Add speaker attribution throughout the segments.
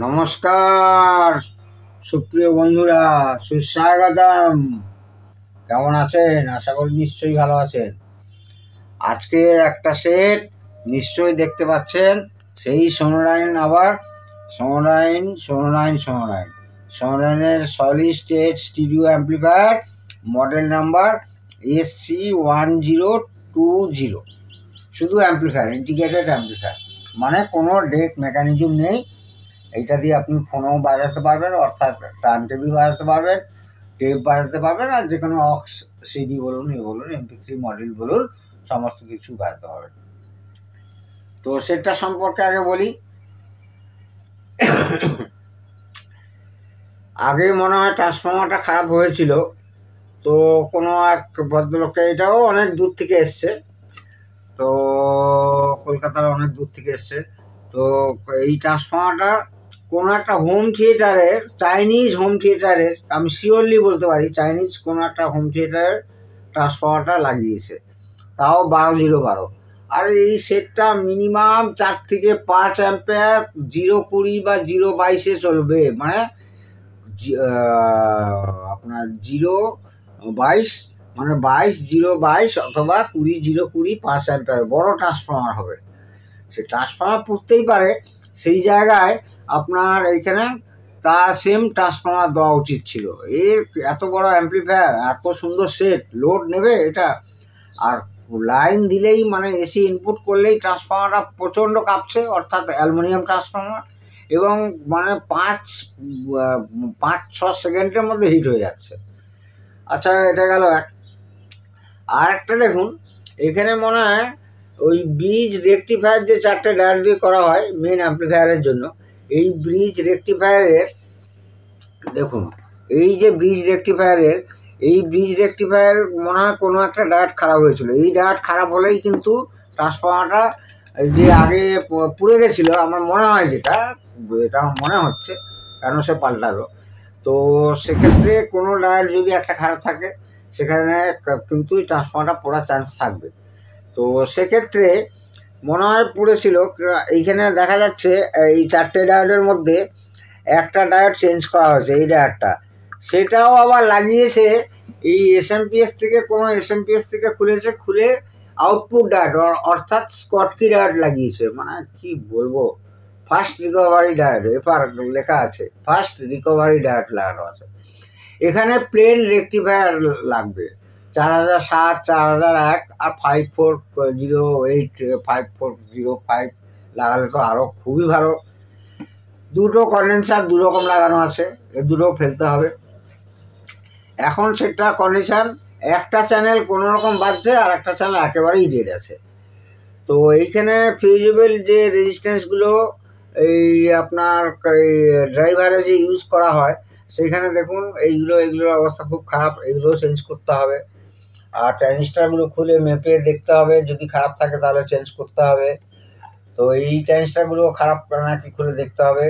Speaker 1: নমস্কার সুপ্রিয় বন্ধুরা, সুস্বাগতম। কেমন আছেন? আশা করি নিশ্চয়ই ভালো আছেন। আজকে একটা সেট নিশ্চয়ই দেখতে পাচ্ছেন, সেই সোনোরাইন, আবার সোনোরাইনের solid state stereo amplifier, model number SC1020। শুধু অ্যাম্প্লিফায়ার, ইন্টিগ্রেটেড অ্যাম্প্লিফায়ার, মানে কোনো ডেক মেকানিজম নেই। এইটা দিয়ে আপনি ফোনও বাজাতে পারবেন, অর্থাৎ টার্ন টেবিল বাজাতে পারবেন, টেপ বাজাতে পারবেন, আর যে কোনো অক্স সিডি বলুন, MP3 মডেল বলুন, সমস্ত কিছু বাজাতে পারবেন। তো সেটা সম্পর্কে আগে বলি। আগে মনে হয় ট্রান্সফর্মারটা খারাপ হয়েছিল, তো কোনো এক ভদ্রলোককে, এটাও অনেক দূর থেকে এসছে, তো কলকাতার অনেক দূর থেকে এসছে। তো এই ট্রান্সফর্মারটা কোনো একটা হোম থিয়েটারের, চাইনিজ হোম থিয়েটারের, আমি শিওরলি বলতে পারি চাইনিজ কোনো একটা হোম থিয়েটারের ট্রান্সফর্মারটা লাগিয়েছে, তাও 12-0-12। আর এই সেটটা মিনিমাম 4 থেকে 5 অ্যাম্পিয়ার 0-20 বা 0-22 চলবে, মানে আপনার 0-22, মানে 22-0-22 অথবা 20-0-20, 5 অ্যাম্পিয়ার বড় ট্রান্সফর্মার হবে। সে ট্রান্সফর্মার পড়তেই পারে, সেই জায়গায় আপনার এইখানে তার সেম ট্রান্সফর্মার দেওয়া উচিত ছিল। এর এত বড় অ্যাম্প্লিফায়ার, এত সুন্দর সেট, লোড নেবে এটা? আর লাইন দিলেই, মানে এসি ইনপুট করলেই ট্রান্সফর্মারটা প্রচণ্ড কাঁপছে, অর্থাৎ অ্যালুমিনিয়াম ট্রান্সফর্মার, এবং মানে 5-6 সেকেন্ডের মধ্যে হিট হয়ে যাচ্ছে। আচ্ছা, এটা গেল এক। আর একটা দেখুন, এখানে মনে হয় ওই ব্রিজ রেকটিফায়ার যে 4টে ডায়ার দিয়ে করা হয় মেন অ্যাম্প্লিফায়ারের জন্য, এই ব্রিজ রেকটিফায়ারের দেখুন, এই যে ব্রিজ রেকটিফায়ার মনে হয় কোনো একটা ডায়ার খারাপ হয়েছিল। এই ডায়ার খারাপ হলেই কিন্তু ট্রান্সফর্মারটা যে আগে পুড়ে গেছিলো, আমার মনে হয়, এটা আমার মনে হচ্ছে, কেন সে পাল্টালো। তো সেক্ষেত্রে কোনো ডায়ার যদি একটা খারাপ থাকে, সেখানে কিন্তু ট্রান্সফর্মারটা পড়ার চান্স থাকবে। তো সেক্ষেত্রে মনে হয় পুড়েছিল। এইখানে দেখা যাচ্ছে এই 4টে ডায়োডের মধ্যে একটা ডায়োড চেঞ্জ করা হয়েছে, এই ডায়োডটা, সেটাও আবার লাগিয়েছে এই এসএমপিএস থেকে, কোনো এসএমপিএস থেকে খুলে আউটপুট ডায়োড, অর্থাৎ স্কটকি ডায়োড লাগিয়েছে। মানে কি বলবো, ফার্স্ট রিকভারি ডায়োড, এবার লেখা আছে ফার্স্ট রিকভারি ডায়োড লাগানো আছে। এখানে প্লেন রেকটিফায়ার লাগবে, 4007, 4001 আর 5408, 5405 লাগালে তো আরও খুবই ভালো। দুটো কন্ডেন্সার দুরকম লাগানো আছে, এ দুটো ফেলতে হবে। এখন সেটা কন্ডিশন, একটা চ্যানেল কোনো রকম বাজছে আর একটা চ্যানেল একেবারেই ডেড আছে। তো এইখানে ফিউজেবল যে রেজিস্ট্যান্সগুলো এই আপনার এই ড্রাইভারে যে ইউজ করা হয়, সেইখানে দেখুন এইগুলোর অবস্থা খুব খারাপ, এগুলো চেঞ্জ করতে হবে। আর ট্রানজিস্টারগুলো খুলে মেপে দেখতে হবে, যদি খারাপ থাকে তাহলে চেঞ্জ করতে হবে। তো এই ট্রানজিস্টারগুলো খারাপ নাকি খুলে দেখতে হবে।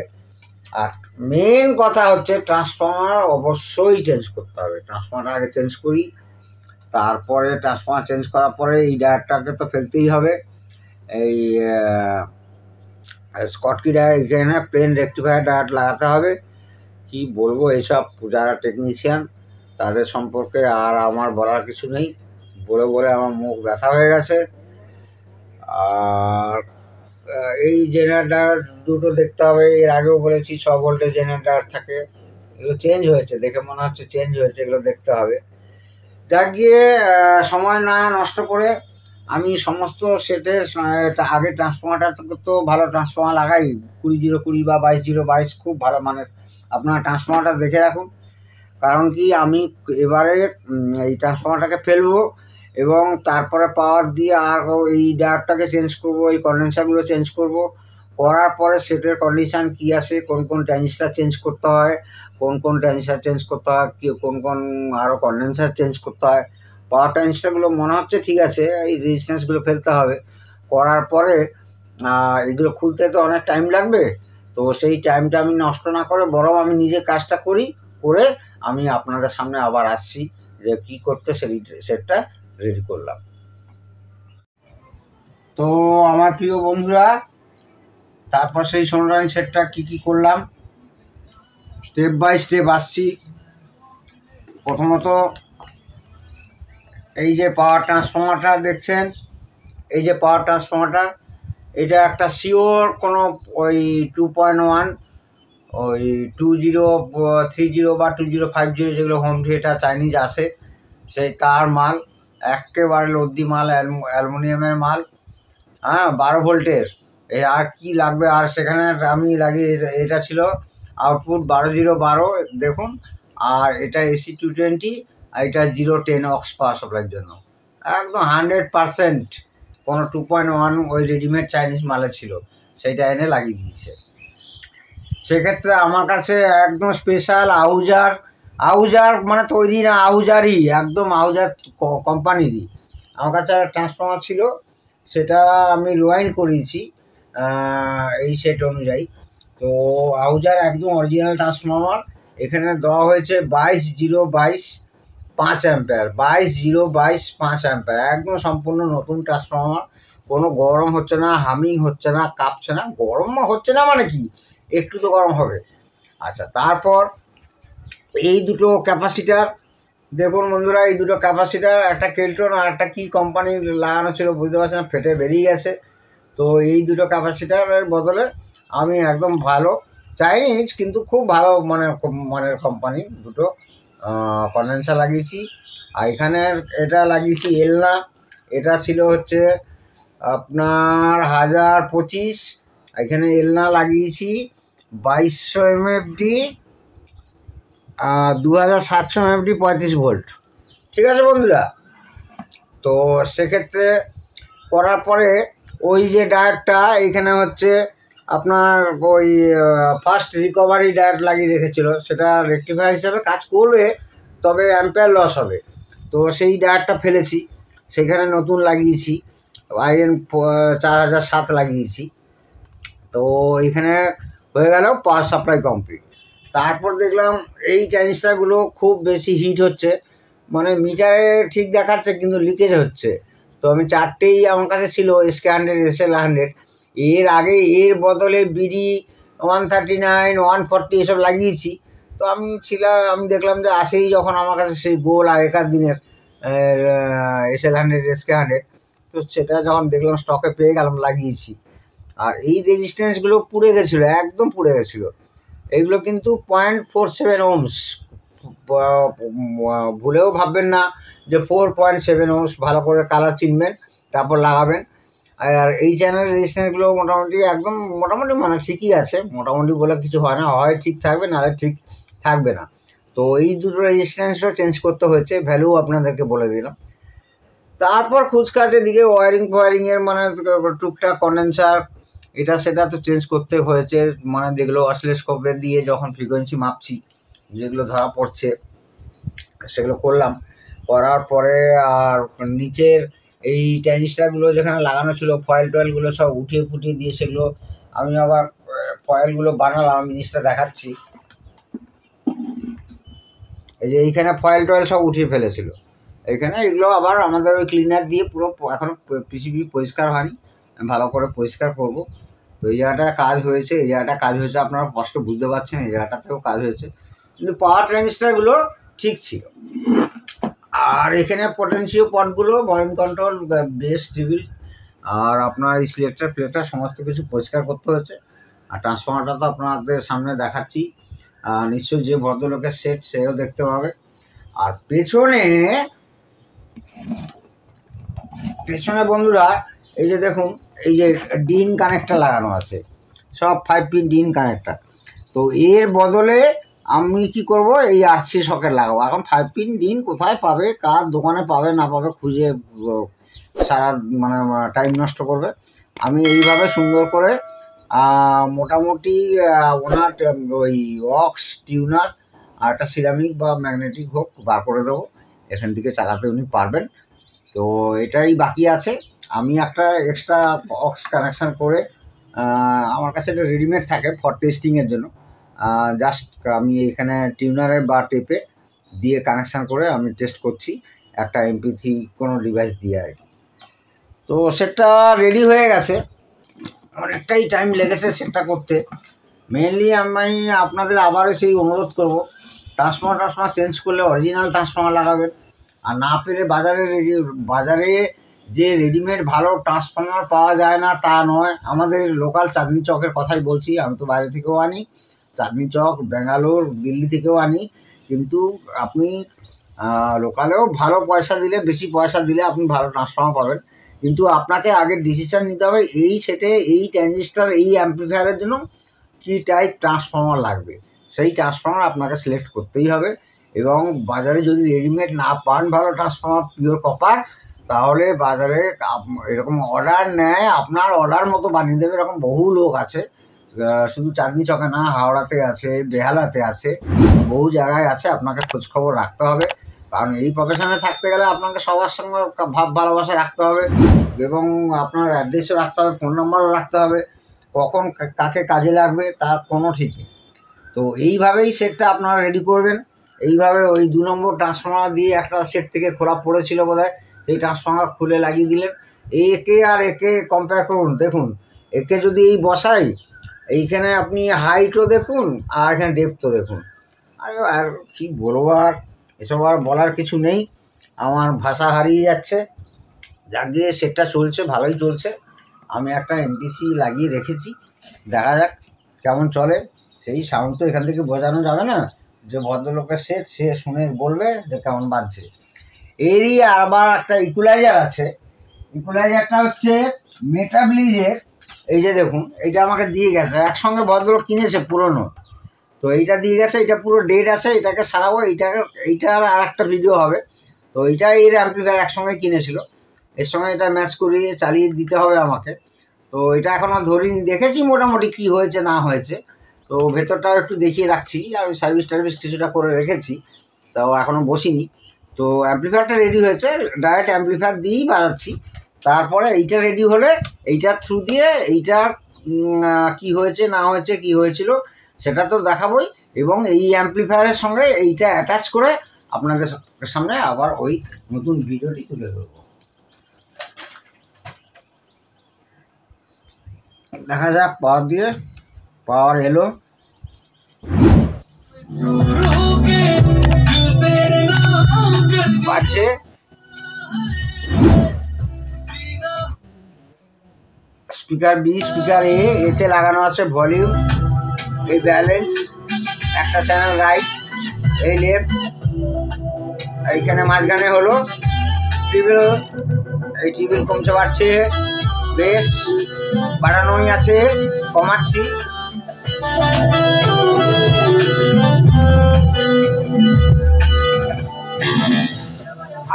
Speaker 1: আর মেন কথা হচ্ছে ট্রান্সফর্মার অবশ্যই চেঞ্জ করতে হবে। ট্রান্সফর্মারটা আগে চেঞ্জ করি, তারপরে ট্রান্সফর্মার চেঞ্জ করার পরে এই ডায়ারটাকে তো ফেলতেই হবে। এই স্কটকি ডায়ার, এখানে প্লেন রেকটিফায়ার ডায়ার লাগাতে হবে। কি বলবো, এইসব যারা টেকনিশিয়ান তাদের সম্পর্কে আর আমার বলার কিছু নেই, বলে আমার মুখ ব্যথা হয়ে গেছে। আর এই জেনারেটর দুটো দেখতে হবে, এর আগেও বলেছি 6 ভোল্টের জেনারেটর থাকে, এগুলো চেঞ্জ হয়েছে, দেখে মনে হচ্ছে চেঞ্জ হয়েছে, এগুলো দেখতে হবে। যা গিয়ে সময় না নষ্ট করে আমি সমস্ত সেটের আগে ট্রান্সফর্মারটা তো ভালো ট্রান্সফর্মার লাগাই, 20-0-20 বা 22-0-22, খুব ভালো মানের। আপনারা ট্রান্সফর্মারটা দেখে রাখুন, কারণ কি আমি এবারে এই ট্রান্সফর্মারটাকে ফেলবো এবং তারপরে পাওয়ার দিয়ে আর এই ডায়ারটাকে চেঞ্জ করব, এই কন্ডেন্সারগুলো চেঞ্জ করব। করার পরে সেটের কন্ডিশান কী আছে, কোন ট্রানজিস্টার চেঞ্জ করতে হয়, কোন ট্রানজিস্টার চেঞ্জ করতে হয়, কোন আরও কন্ডেন্সার চেঞ্জ করতে হয়। পাওয়ার ট্রানজিস্টারগুলো মনে হচ্ছে ঠিক আছে, এই রেজিস্ট্যান্সগুলো ফেলতে হবে। করার পরে এগুলো খুলতে তো অনেক টাইম লাগবে, তো সেই টাইমটা আমি নষ্ট না করে বরং আমি নিজে কাজটা করে আমি আপনাদের সামনে আবার আসছি যে কী করতে সেটটা রেডি করলাম। তো আমার প্রিয় বন্ধুরা, তারপর সেই সোনোরাইন সেটটা কী করলাম স্টেপ বাই স্টেপ আসছি। প্রথমত এই যে পাওয়ার ট্রান্সফর্মারটা দেখছেন, এই যে পাওয়ার ট্রান্সফর্মারটা, এটা একটা শিওর কোনো ওই 2.1 ওই 2030 বা 2050 যেগুলো হোম থিয়েটার চাইনিজ আসে সেই তার মাল, একেবারে লদ্দি মাল, অ্যালুমিনিয়ামের মাল, হ্যাঁ, 12 ভোল্টের। এই আর কি লাগবে, আর সেখানে আমি লাগিয়ে, এটা ছিল আউটপুট 12-0-12 দেখুন, আর এটা AC 220, আর এটা 0-10 অক্স পাওয়ার সাপ্লাইয়ের জন্য একদম 100%। কোনো 2.1 ওই রেডিমেড চাইনিজ মালে ছিল, সেইটা এনে লাগিয়ে দিয়েছে। সেক্ষেত্রে আমার কাছে একদম স্পেশাল আউজার মানে তৈরি না, আউজারই, একদম আউজার কোম্পানিরই আমার কাছে ট্রান্সফর্মার ছিল, সেটা আমি রিওয়াইন্ড করিয়েছি এই সেট অনুযায়ী। তো আউজার একদম অরিজিনাল ট্রান্সফর্মার। এখানে দেওয়া হয়েছে 22-0-22 5 অ্যাম্পিয়ার, 22-0-22 5 অ্যাম্পিয়ার, একদম সম্পূর্ণ নতুন ট্রান্সফর্মার। কোনো গরম হচ্ছে না, হামিং হচ্ছে না, কাঁপছে না। গরম হচ্ছে না মানে কি, একটু তো গরম হবে। আচ্ছা, তারপর এই দুটো ক্যাপাসিটার দেখুন বন্ধুরা, এই দুটো ক্যাপাসিটার, একটা কেলটন আর একটা কী কোম্পানি লাগানো ছিল বুঝতে পারছি না, ফেটে বেরিয়ে গেছে। তো এই দুটো ক্যাপাসিটারের বদলে আমি একদম ভালো চাইনিজ কিন্তু খুব ভালো মানের কোম্পানি দুটো কন্ডেন্সার লাগিয়েছি। আর এখানের এটা লাগিয়েছি এলনা, এটা ছিল হচ্ছে আপনার 1025, এখানে এলনা লাগিয়েছি 2200 MFD, 2700 MFD 35 ভোল্ট। ঠিক আছে বন্ধুরা, তো সেক্ষেত্রে করার পরে ওই যে ডায়োডটা এইখানে হচ্ছে আপনার ওই ফার্স্ট রিকভারি ডায়োড লাগিয়ে রেখেছিল, সেটা রেকটিফায়ার হিসাবে কাজ করবে, তবে অ্যাম্পিয়ার লস হবে। তো সেই ডায়োডটা ফেলেছি, সেখানে নতুন লাগিয়েছি IN 4007 লাগিয়েছি। তো এখানে হয়ে গেল পাওয়ার সাপ্লাই কমপ্লিট। তারপর দেখলাম এই ট্রানজিস্টারগুলো খুব বেশি হিট হচ্ছে, মানে মিটারে ঠিক দেখাচ্ছে কিন্তু লিকেজ হচ্ছে। তো আমি 4টেই আমার কাছে ছিল SK100 SL100, এর আগে এর বদলে BD 139 140 এসব লাগিয়েছি। তো আমি দেখলাম যে আসেই যখন আমার কাছে সেই গোল আগেকার দিনের SL100 SK100, তো সেটা যখন দেখলাম স্টকে পেয়ে গেলাম, লাগিয়েছি। আর এই রেজিস্ট্যান্সগুলো পুড়ে গেছিলো, একদম পুড়ে গেছিলো। এইগুলো কিন্তু 0.47 ohms, ভুলেও ভাববেন না যে 4.7 ohms, ভালো করে কালার চিনবেন তারপর লাগাবেন। আর এই চ্যানেলের রেজিস্ট্যান্সগুলো মোটামুটি মানে ঠিকই আছে, মোটামুটি বলে কিছু হয় না, হয় ঠিক থাকবে নাহলে ঠিক থাকবে না। তো এই দুটো রেজিস্ট্যান্সও চেঞ্জ করতে হয়েছে, ভ্যালু আপনাদেরকে বলে দিলাম। তারপর খুচকাচের দিকে ওয়ারিংয়ের মানে টুকটাক কন্ডেন্সার এটা সেটা তো চেঞ্জ করতে হয়েছে, মানে যেগুলো অসিলোস্কোপে দিয়ে যখন ফ্রিকোয়েন্সি মাপছি যেগুলো ধরা পড়ছে সেগুলো করলাম। করার পরে আর নিচের এই ট্রানজিস্টারগুলো যেখানে লাগানো ছিল ফয়েলগুলো সব উঠিয়ে ফুটিয়ে দিয়ে সেগুলো আমি আবার ফয়েলগুলো বানালাম, জিনিসটা দেখাচ্ছি। এই যে এইখানে ফয়েল সব উঠিয়ে ফেলেছিল এইখানে, এগুলো আবার আমাদের ওই ক্লিনার দিয়ে পুরো, এখন পিসিবি পরিষ্কার হয়নি, ভালো করে পরিষ্কার করব। তো এই জায়গাটা কাজ হয়েছে, এই জায়গাটা কাজ হয়েছে, আপনারা স্পষ্ট বুঝতে পারছেন, এই জায়গাটাতেও কাজ হয়েছে, কিন্তু পাওয়ার ট্রানজিস্টারগুলো ঠিক ছিল। আর এখানে পটেনশিও পটগুলো, ভলিউম কন্ট্রোল, বেস, টিবিল আর আপনার এই সিলেক্টর সমস্ত কিছু পরিষ্কার করতে হয়েছে। আর ট্রান্সফর্মারটা তো আপনাদের সামনে দেখাচ্ছি, নিশ্চয়ই যে ভদ্রলোকের সেট সেও দেখতে পাবে। আর পেছনে বন্ধুরা এই যে দেখুন, এই যে ডিন কানেক্টর লাগানো আছে, সব 5 পিন ডিন কানেক্টর। তো এর বদলে আমি কি করব, এই RC সকেট লাগাবো। এখন 5 পিন ডিন কোথায় পাবে, কার দোকানে পাবে না পাবে খুঁজে সারা মানে টাইম নষ্ট করবে। আমি এইভাবে সুন্দর করে মোটামুটি ওনার ওই অক্স টিউনার আর একটা সিরামিক বা ম্যাগনেটিক হোক বার করে দেবো, এখান থেকে চালাতে উনি পারবেন। তো এটাই বাকি আছে। আমি একটা এক্সট্রা অক্স কানেকশান করে, আমার কাছে এটা রেডিমেড থাকে ফর টেস্টিংয়ের জন্য, জাস্ট আমি এখানে টিউনারে বা টেপে দিয়ে কানেকশান করে আমি টেস্ট করছি একটা MP3 কোনো ডিভাইস দিয়ে আর কি। তো সেটা রেডি হয়ে গেছে, অনেকটাই টাইম লেগেছে সেটা করতে।
Speaker 2: মেনলি আমি আপনাদের আবারও সেই অনুরোধ করব, ট্রান্সফর্মার চেঞ্জ করলে অরিজিনাল ট্রান্সফর্মার লাগাবেন। আর না পেলে বাজারে যে রেডিমেড ভালো ট্রান্সফর্মার পাওয়া যায় না তা নয়, আমাদের লোকাল চাঁদনি চকের কথাই বলছি, আমি তো বাইরে থেকেও আনি, চাঁদনি চক, ব্যাঙ্গালোর, দিল্লি থেকেও আনি। কিন্তু আপনি লোকালেও ভালো পয়সা দিলে, বেশি পয়সা দিলে আপনি ভালো ট্রান্সফর্মার পাবেন। কিন্তু আপনাকে আগে ডিসিশান নিতে হবে এই সেটে, এই ট্রানজিস্টার, এই অ্যাম্প্লিফায়ারের জন্য কী টাইপ ট্রান্সফর্মার লাগবে, সেই ট্রান্সফর্মার আপনাকে সিলেক্ট করতেই হবে। এবং বাজারে যদি রেডিমেড না পান ভালো ট্রান্সফর্মার, পিওর কপার, তাহলে বাজারে এরকম অর্ডার নেয়, আপনার অর্ডার মতো বানিয়ে দেবে, এরকম বহু লোক আছে। শুধু চাঁদনি চকে না, হাওড়াতে আছে, বেহালাতে আছে, বহু জায়গায় আছে। আপনাকে খোঁজখবর রাখতে হবে, কারণ এই প্রফেশনে থাকতে গেলে আপনাকে সবার সঙ্গে ভাব ভালোবাসা রাখতে হবে, এবং আপনার অ্যাড্রেসও রাখতে হবে, ফোন নাম্বারও রাখতে হবে, কখন কাকে কাজে লাগবে তার কোনো ঠিক নেই। তো এইভাবেই সেটটা আপনারা রেডি করবেন। এইভাবে ওই 2 নম্বর ট্রান্সফর্মার দিয়ে একটা সেট থেকে খোলা পড়েছিল বোধহয়, সেই ট্রান্সফর্মার খুলে লাগিয়ে দিলেন। একে আর একে কম্পেয়ার করুন, দেখুন একে যদি এই বসাই, এইখানে আপনি হাইটও দেখুন আর এখানে ডেপথও দেখুন। আর কি বলবো, আর এসব আর বলার কিছু নেই, আমার ভাষা হারিয়ে যাচ্ছে। যাক গিয়ে সেটটা চলছে, ভালোই চলছে। আমি একটা এমপিসি লাগিয়ে রেখেছি, দেখা যাক কেমন চলে। সেই সাউন্ড তো এখান থেকে বোঝানো যাবে না, যে ভদ্রলোকের সেট, সে শুনে বলবে যে কেমন বাজছে। এরই আবার একটা ইকুয়ালাইজার আছে, ইকুয়ালাইজারটা হচ্ছে মেটাব্লিজের। এই যে দেখুন, এইটা আমাকে দিয়ে গেছে, একসঙ্গে ভদ্রলোক কিনেছে পুরনো, তো এইটা দিয়ে গেছে, এটা পুরো ডেট আছে, এটাকে সারাবো, এইটার আর একটা ভিডিও হবে। তো এইটা এর অ্যাম্প্লিফায়ার একসঙ্গে কিনেছিল, এর সঙ্গে এটা ম্যাচ করিয়ে চালিয়ে দিতে হবে আমাকে। তো এটা এখন আর ধরিনি, দেখেছি মোটামুটি কি হয়েছে না হয়েছে। তো ভেতরটাও একটু দেখিয়ে রাখছি, আমি সার্ভিস টার্ভিস কিছুটা করে রেখেছি, তাও এখনও বসিনি। তো অ্যাম্প্লিফায়ারটা রেডি হয়েছে, ডাইরেক্ট অ্যাম্প্লিফায়ার দিয়েই বাজাচ্ছি। তারপরে এইটা রেডি হলে এইটার থ্রু দিয়ে এইটার কি হয়েছে না হয়েছে, কি হয়েছিল সেটা তো দেখাবই, এবং এই অ্যাম্প্লিফায়ারের সঙ্গে এইটা অ্যাটাচ করে আপনাদের সামনে আবার ওই নতুন ভিডিওটি তুলে ধরব। দেখা যাক, পাওয়ার এলো, বাজছে। স্পিকার বি, স্পিকার এতে লাগানো আছে ভলিউম, এই ব্যালেন্স, একটা চ্যানেল রাইট, এই লেফট, এইখানে মাঝখানে হলো ট্রিবল, এই ট্রিবল কমছে বাড়ছে, বেস বাড়ানোই আছে, কমাচ্ছি।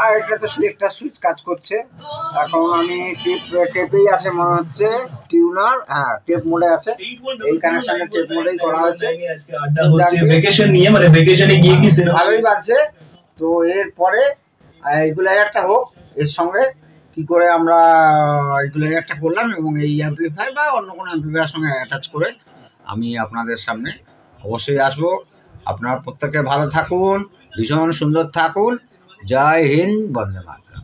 Speaker 2: আর এটা তো সিলেক্টার সুইচ কাজ করছে। এখন আমি টেপেই আছে মনে হচ্ছে, টিউনার, হ্যাঁ টেপ মোডে আছে, এই কানেকশনে টেপ মোডেই করা হয়েছে। ভালোই বাজছে। তো এরপরে ইকুয়ালাইজারটা হোক, এর সঙ্গে কি করে আমরা ইকুয়ালাইজারটা করলাম, এবং এই অ্যাম্প্লিফায়ার বা অন্য কোনো অ্যাম্প্লিফায়ারের সঙ্গে অ্যাটাচ করে আমি আপনাদের সামনে অবশ্যই আসবো। আপনারা প্রত্যেকে ভালো থাকুন, ভীষণ সুন্দর থাকুন। জয় হিন্দ, বন্দে মাতরম।